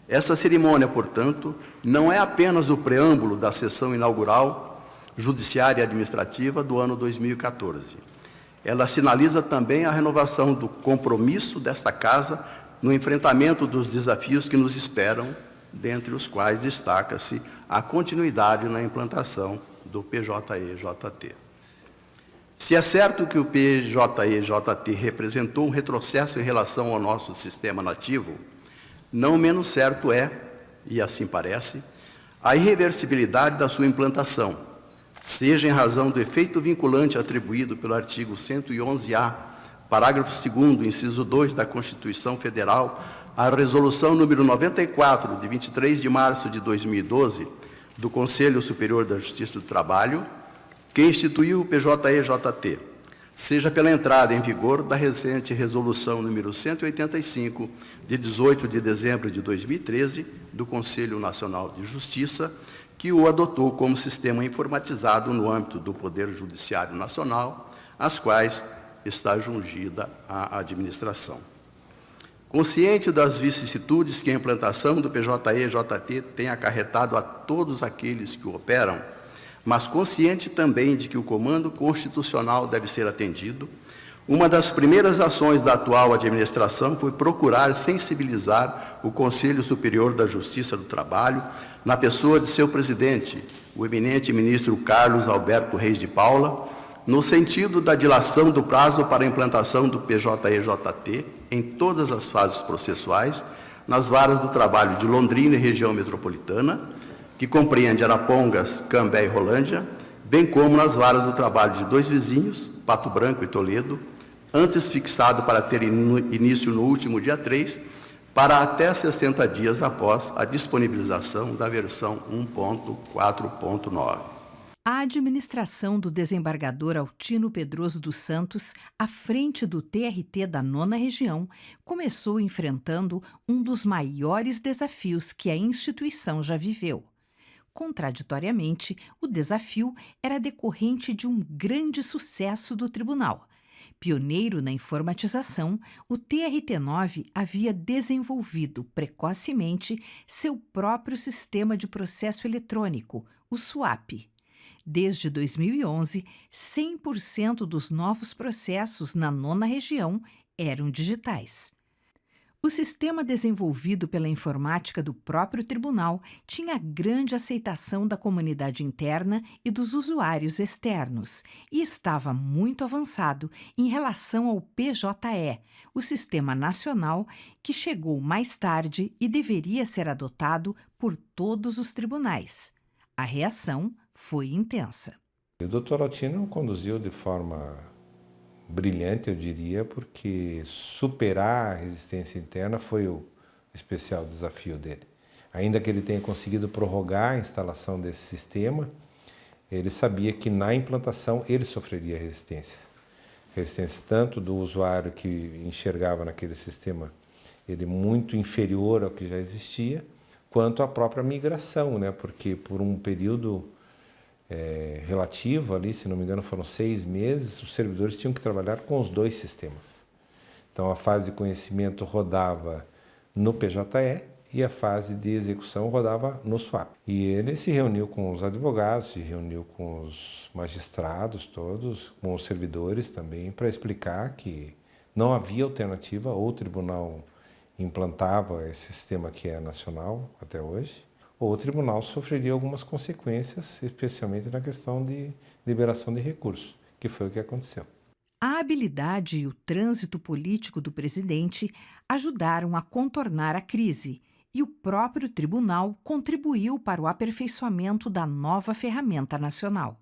Essa cerimônia, portanto, não é apenas o preâmbulo da sessão inaugural judiciária e administrativa do ano 2014. Ela sinaliza também a renovação do compromisso desta Casa no enfrentamento dos desafios que nos esperam, dentre os quais destaca-se a continuidade na implantação do PJE-JT. Se é certo que o PJE-JT representou um retrocesso em relação ao nosso sistema nativo, não menos certo é, e assim parece, a irreversibilidade da sua implantação, seja em razão do efeito vinculante atribuído pelo artigo 111-A, parágrafo 2º, inciso 2 da Constituição Federal, à Resolução número 94, de 23 de março de 2012, do Conselho Superior da Justiça do Trabalho, que instituiu o PJE-JT, seja pela entrada em vigor da recente Resolução número 185, de 18 de dezembro de 2013, do Conselho Nacional de Justiça, que o adotou como sistema informatizado no âmbito do Poder Judiciário Nacional, às quais está jungida a administração. Consciente das vicissitudes que a implantação do PJE-JT tem acarretado a todos aqueles que o operam, mas consciente também de que o comando constitucional deve ser atendido, uma das primeiras ações da atual administração foi procurar sensibilizar o Conselho Superior da Justiça do Trabalho, na pessoa de seu presidente, o eminente ministro Carlos Alberto Reis de Paula, no sentido da dilação do prazo para a implantação do PJE-JT em todas as fases processuais, nas varas do trabalho de Londrina e região metropolitana, que compreende Arapongas, Cambé e Rolândia, bem como nas varas do trabalho de dois vizinhos, Pato Branco e Toledo, antes fixado para ter início no último dia 3, para até 60 dias após a disponibilização da versão 1.4.9. A administração do desembargador Altino Pedroso dos Santos, à frente do TRT da 9ª Região, começou enfrentando um dos maiores desafios que a instituição já viveu. Contraditoriamente, o desafio era decorrente de um grande sucesso do tribunal. Pioneiro na informatização, o TRT-9 havia desenvolvido precocemente seu próprio sistema de processo eletrônico, o SUAP. Desde 2011, 100% dos novos processos na 9ª Região eram digitais. O sistema desenvolvido pela informática do próprio tribunal tinha grande aceitação da comunidade interna e dos usuários externos e estava muito avançado em relação ao PJE, o Sistema Nacional, que chegou mais tarde e deveria ser adotado por todos os tribunais. A reação foi intensa. O Dr. Altino conduziu de forma brilhante, eu diria, porque superar a resistência interna foi o especial desafio dele. Ainda que ele tenha conseguido prorrogar a instalação desse sistema, ele sabia que na implantação ele sofreria resistência. Resistência tanto do usuário que enxergava naquele sistema ele muito inferior ao que já existia, quanto a própria migração, né? Porque por um período relativo ali, se não me engano foram 6 meses, os servidores tinham que trabalhar com os dois sistemas. Então a fase de conhecimento rodava no PJE e a fase de execução rodava no SUAP. E ele se reuniu com os advogados, se reuniu com os magistrados todos, com os servidores também, para explicar que não havia alternativa, ou o tribunal implantava esse sistema que é nacional até hoje, ou o tribunal sofreria algumas consequências, especialmente na questão de liberação de recursos, que foi o que aconteceu. A habilidade e o trânsito político do presidente ajudaram a contornar a crise e o próprio tribunal contribuiu para o aperfeiçoamento da nova ferramenta nacional.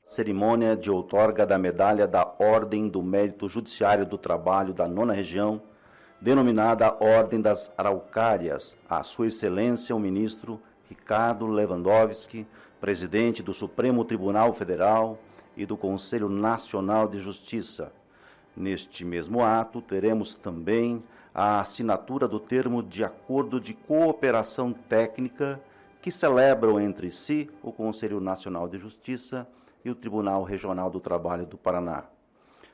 Cerimônia de outorga da Medalha da Ordem do Mérito Judiciário do Trabalho da 9ª Região, denominada Ordem das Araucárias, a Sua Excelência o Ministro Ricardo Lewandowski, presidente do Supremo Tribunal Federal e do Conselho Nacional de Justiça. Neste mesmo ato, teremos também a assinatura do termo de acordo de cooperação técnica que celebram entre si o Conselho Nacional de Justiça e o Tribunal Regional do Trabalho do Paraná.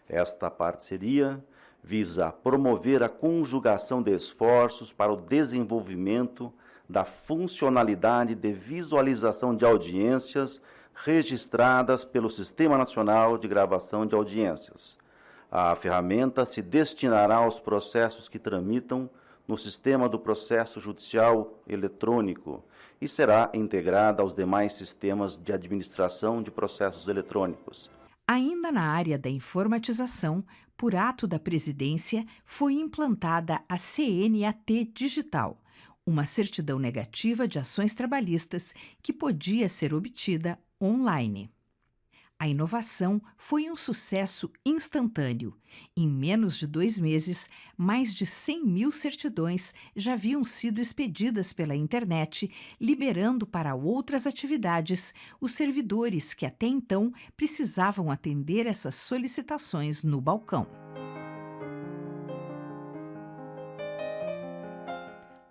Esta parceria visa promover a conjugação de esforços para o desenvolvimento da funcionalidade de visualização de audiências registradas pelo Sistema Nacional de Gravação de Audiências. A ferramenta se destinará aos processos que tramitam no Sistema do Processo Judicial Eletrônico e será integrada aos demais sistemas de administração de processos eletrônicos. Ainda na área da informatização, por ato da Presidência, foi implantada a CNAT Digital, uma certidão negativa de ações trabalhistas que podia ser obtida online. A inovação foi um sucesso instantâneo. Em menos de 2 meses, mais de 100 mil certidões já haviam sido expedidas pela internet, liberando para outras atividades os servidores que até então precisavam atender essas solicitações no balcão.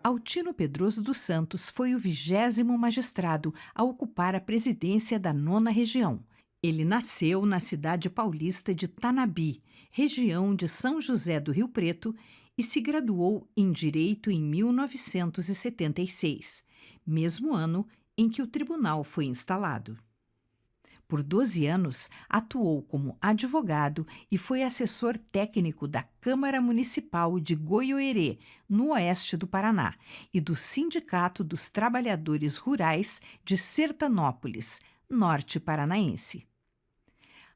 Altino Pedroso dos Santos foi o 20º magistrado a ocupar a presidência da 9ª Região. Ele nasceu na cidade paulista de Tanabi, região de São José do Rio Preto, e se graduou em Direito em 1976, mesmo ano em que o tribunal foi instalado. Por 12 anos, atuou como advogado e foi assessor técnico da Câmara Municipal de Goiôerê, no oeste do Paraná, e do Sindicato dos Trabalhadores Rurais de Sertanópolis, norte paranaense.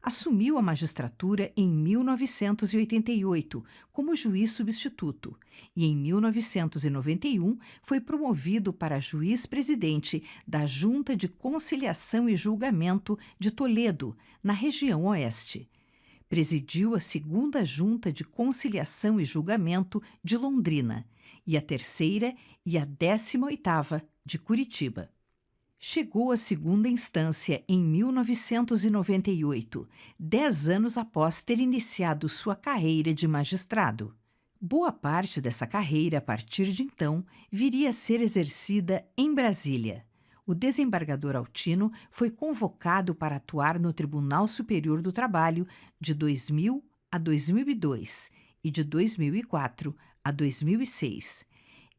Assumiu a magistratura em 1988 como juiz substituto e em 1991 foi promovido para juiz-presidente da Junta de Conciliação e Julgamento de Toledo, na região oeste. Presidiu a 2ª Junta de Conciliação e Julgamento de Londrina e a 3ª e a 18ª de Curitiba. Chegou à 2ª instância em 1998, 10 anos após ter iniciado sua carreira de magistrado. Boa parte dessa carreira, a partir de então, viria a ser exercida em Brasília. O desembargador Altino foi convocado para atuar no Tribunal Superior do Trabalho de 2000 a 2002 e de 2004 a 2006.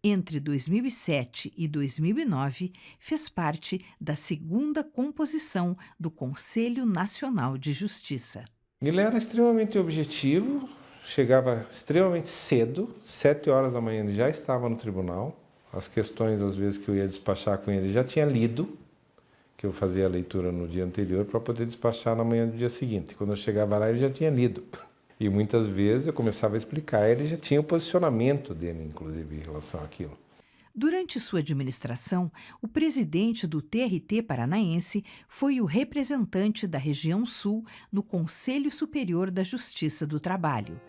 Entre 2007 e 2009, fez parte da 2ª composição do Conselho Nacional de Justiça. Ele era extremamente objetivo, chegava extremamente cedo, 7 horas da manhã ele já estava no tribunal. As questões, às vezes, que eu ia despachar com ele, já tinha lido, que eu fazia a leitura no dia anterior para poder despachar na manhã do dia seguinte. Quando eu chegava lá, ele já tinha lido. E muitas vezes eu começava a explicar, ele já tinha o posicionamento dele, inclusive, em relação àquilo. Durante sua administração, o presidente do TRT paranaense foi o representante da região sul no Conselho Superior da Justiça do Trabalho.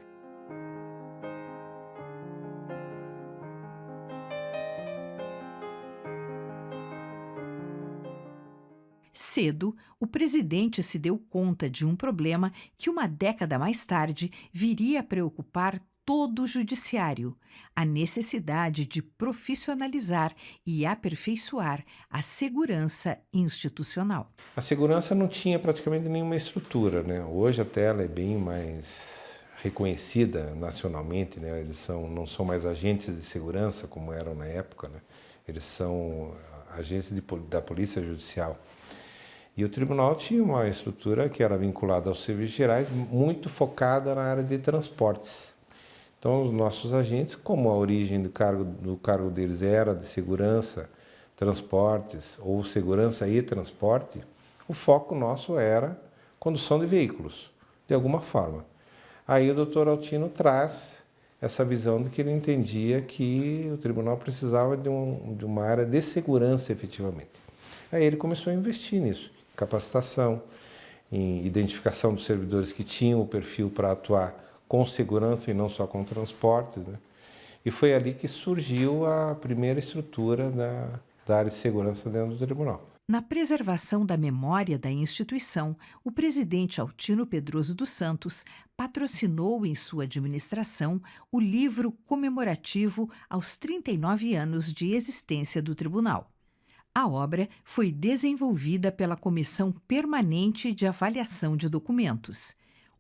Cedo, o presidente se deu conta de um problema que 1 década mais tarde viria a preocupar todo o judiciário: a necessidade de profissionalizar e aperfeiçoar a segurança institucional. A segurança não tinha praticamente nenhuma estrutura, né? Hoje até ela é bem mais reconhecida nacionalmente, né? Eles não são mais agentes de segurança como eram na época, né? Eles são agentes da Polícia Judicial. E o tribunal tinha uma estrutura que era vinculada aos serviços gerais, muito focada na área de transportes. Então, os nossos agentes, como a origem do cargo deles era de segurança, transportes ou segurança e transporte, o foco nosso era condução de veículos, de alguma forma. Aí o doutor Altino traz essa visão de que ele entendia que o tribunal precisava de uma área de segurança efetivamente. Aí ele começou a investir nisso. Capacitação, em identificação dos servidores que tinham o perfil para atuar com segurança e não só com transportes, né? E foi ali que surgiu a primeira estrutura da área de segurança dentro do tribunal. Na preservação da memória da instituição, o presidente Altino Pedroso dos Santos patrocinou em sua administração o livro comemorativo aos 39 anos de existência do tribunal. A obra foi desenvolvida pela Comissão Permanente de Avaliação de Documentos.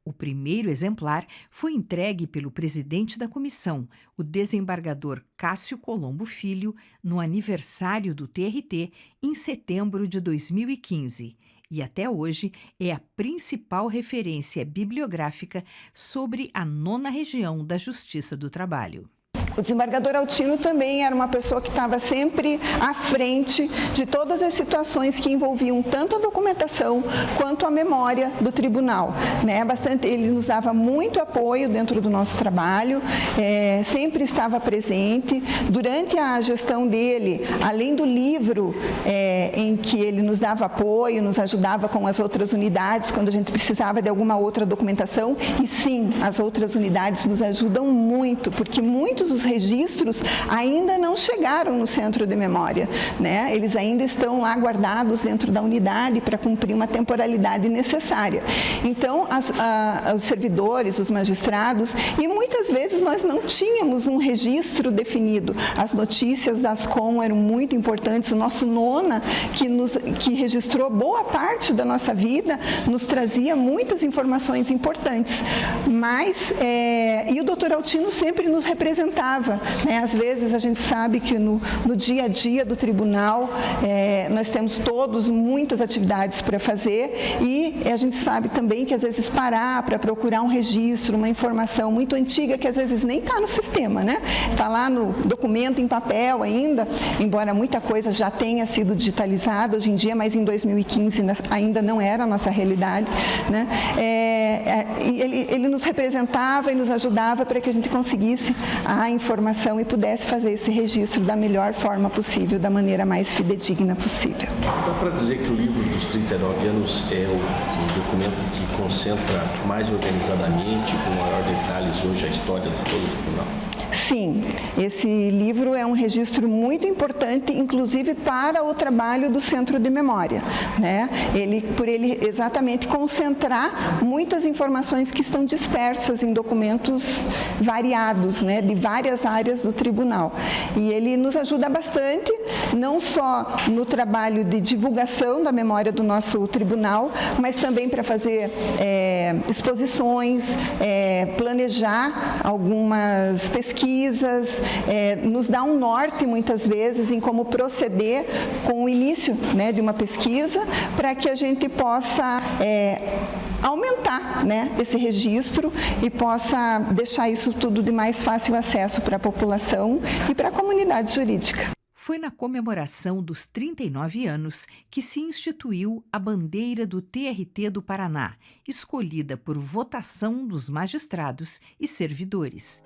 O primeiro exemplar foi entregue pelo presidente da comissão, o desembargador Cássio Colombo Filho, no aniversário do TRT, em setembro de 2015. E até hoje é a principal referência bibliográfica sobre a 9ª Região da Justiça do Trabalho. O desembargador Altino também era uma pessoa que estava sempre à frente de todas as situações que envolviam tanto a documentação quanto a memória do tribunal, né? Ele nos dava muito apoio dentro do nosso trabalho, sempre estava presente. Durante a gestão dele, além do livro em que ele nos dava apoio, nos ajudava com as outras unidades quando a gente precisava de alguma outra documentação, e sim, as outras unidades nos ajudam muito, porque muitos dos registros ainda não chegaram no centro de memória, né? Eles ainda estão lá guardados dentro da unidade para cumprir uma temporalidade necessária. Então, os servidores, os magistrados, e muitas vezes nós não tínhamos um registro definido. As notícias das ASCOM eram muito importantes. O nosso nona, que registrou boa parte da nossa vida, nos trazia muitas informações importantes. E o doutor Altino sempre nos representava, né? Às vezes a gente sabe que no dia a dia do tribunal nós temos todos muitas atividades para fazer, e a gente sabe também que às vezes parar para procurar um registro, uma informação muito antiga que às vezes nem está no sistema, né? Está lá no documento em papel ainda, embora muita coisa já tenha sido digitalizada hoje em dia, mas em 2015 ainda não era a nossa realidade, né? Ele nos representava e nos ajudava para que a gente conseguisse a informação e pudesse fazer esse registro da melhor forma possível, da maneira mais fidedigna possível. Dá para dizer que o livro dos 39 anos é o documento que concentra mais organizadamente, com maior detalhes hoje, a história de todo o tribunal? Sim, esse livro é um registro muito importante, inclusive para o trabalho do Centro de Memória, né? Por ele exatamente concentrar muitas informações que estão dispersas em documentos variados, né, de várias áreas do tribunal. E ele nos ajuda bastante, não só no trabalho de divulgação da memória do nosso tribunal, mas também para fazer exposições, planejar algumas pesquisas, nos dá um norte muitas vezes em como proceder com o início, né, de uma pesquisa, para que a gente possa aumentar, né, esse registro e possa deixar isso tudo de mais fácil acesso para a população e para a comunidade jurídica. Foi na comemoração dos 39 anos que se instituiu a bandeira do TRT do Paraná, escolhida por votação dos magistrados e servidores.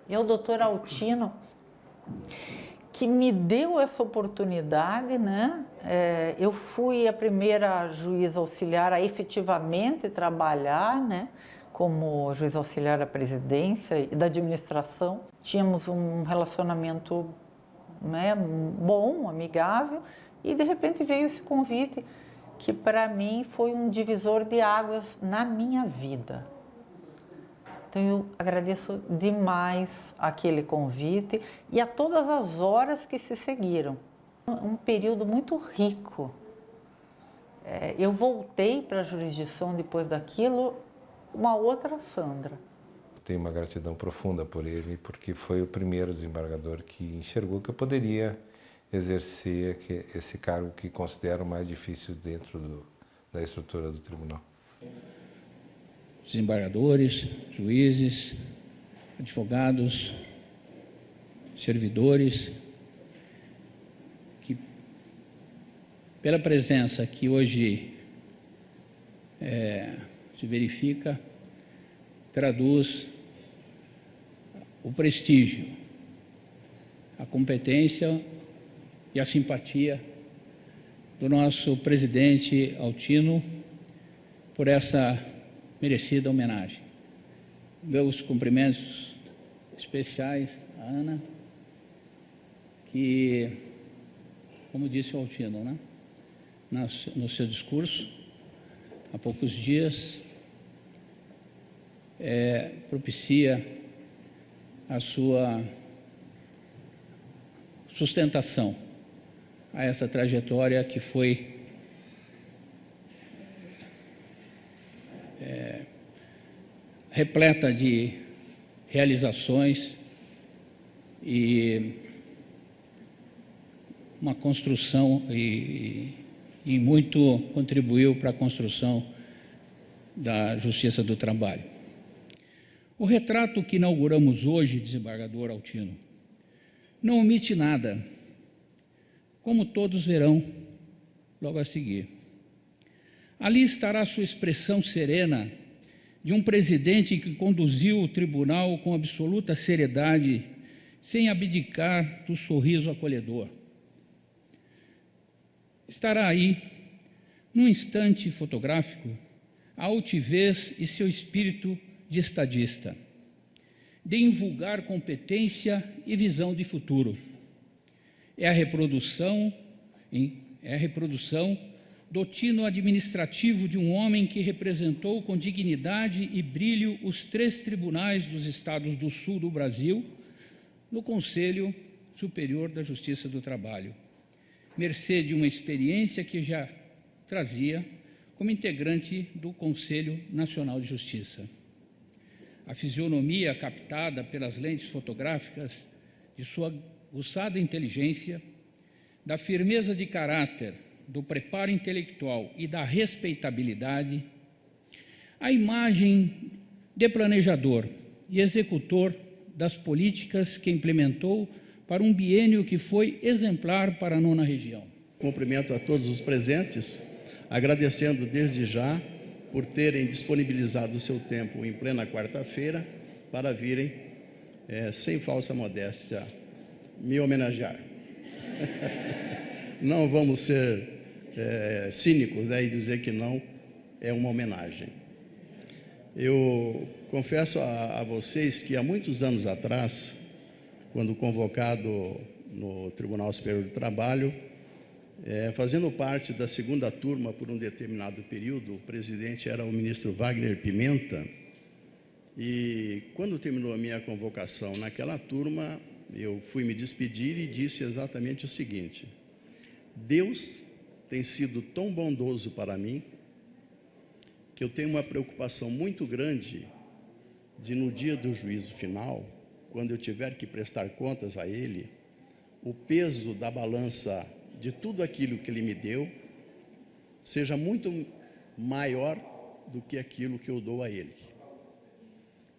É o doutor Altino que me deu essa oportunidade, né? Eu fui a primeira juíza auxiliar a efetivamente trabalhar, né, como juiz auxiliar da presidência e da administração. Tínhamos um relacionamento, né, bom, amigável, e de repente veio esse convite que para mim foi um divisor de águas na minha vida. Então, eu agradeço demais aquele convite e a todas as horas que se seguiram. Um período muito rico. Eu voltei para a jurisdição depois daquilo, uma outra Sandra. Tenho uma gratidão profunda por ele, porque foi o primeiro desembargador que enxergou que eu poderia exercer esse cargo que considero mais difícil dentro da estrutura do tribunal. Desembargadores, juízes, advogados, servidores, que pela presença que hoje se verifica, traduz o prestígio, a competência e a simpatia do nosso presidente Altino por essa merecida homenagem. Meus cumprimentos especiais a Ana, que, como disse o Altino, né, no seu discurso, há poucos dias, propicia a sua sustentação a essa trajetória que foi repleta de realizações e uma construção e muito contribuiu para a construção da Justiça do Trabalho. O retrato que inauguramos hoje, desembargador Altino, não omite nada, como todos verão logo a seguir. Ali estará sua expressão serena de um presidente que conduziu o tribunal com absoluta seriedade, sem abdicar do sorriso acolhedor. Estará aí, num instante fotográfico, a altivez e seu espírito de estadista, de invulgar competência e visão de futuro. É a reprodução do tino administrativo de um homem que representou com dignidade e brilho os 3 tribunais dos estados do sul do Brasil no Conselho Superior da Justiça do Trabalho, mercê de uma experiência que já trazia como integrante do Conselho Nacional de Justiça. A fisionomia captada pelas lentes fotográficas de sua aguçada inteligência, da firmeza de caráter, do preparo intelectual e da respeitabilidade, a imagem de planejador e executor das políticas que implementou para um biênio que foi exemplar para a 9ª região. Cumprimento a todos os presentes, agradecendo desde já por terem disponibilizado o seu tempo em plena quarta-feira para virem, sem falsa modéstia, me homenagear. Não vamos ser cínicos, né, e dizer que não é uma homenagem. Eu confesso a vocês que há muitos anos atrás, quando convocado no Tribunal Superior do Trabalho, fazendo parte da 2ª turma por um determinado período, o presidente era o ministro Wagner Pimenta, e quando terminou a minha convocação naquela turma, eu fui me despedir e disse exatamente o seguinte: Deus tem sido tão bondoso para mim que eu tenho uma preocupação muito grande de, no dia do juízo final, quando eu tiver que prestar contas a Ele, o peso da balança de tudo aquilo que Ele me deu seja muito maior do que aquilo que eu dou a Ele.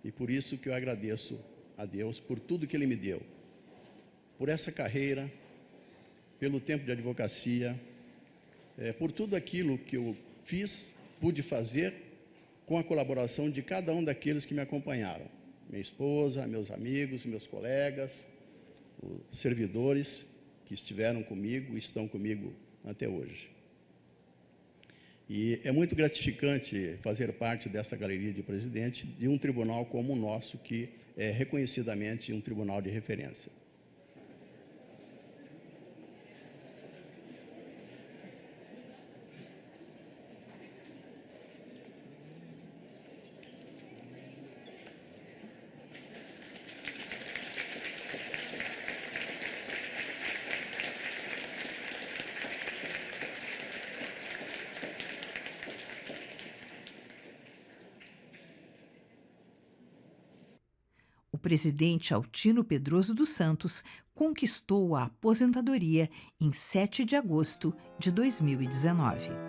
E por isso que eu agradeço a Deus por tudo que Ele me deu, por essa carreira, pelo tempo de advocacia, por tudo aquilo que eu fiz, pude fazer com a colaboração de cada um daqueles que me acompanharam. Minha esposa, meus amigos, meus colegas, os servidores que estiveram comigo e estão comigo até hoje. E é muito gratificante fazer parte dessa galeria de presidente de um tribunal como o nosso, que é reconhecidamente um tribunal de referência. O presidente Altino Pedroso dos Santos conquistou a aposentadoria em 7 de agosto de 2019.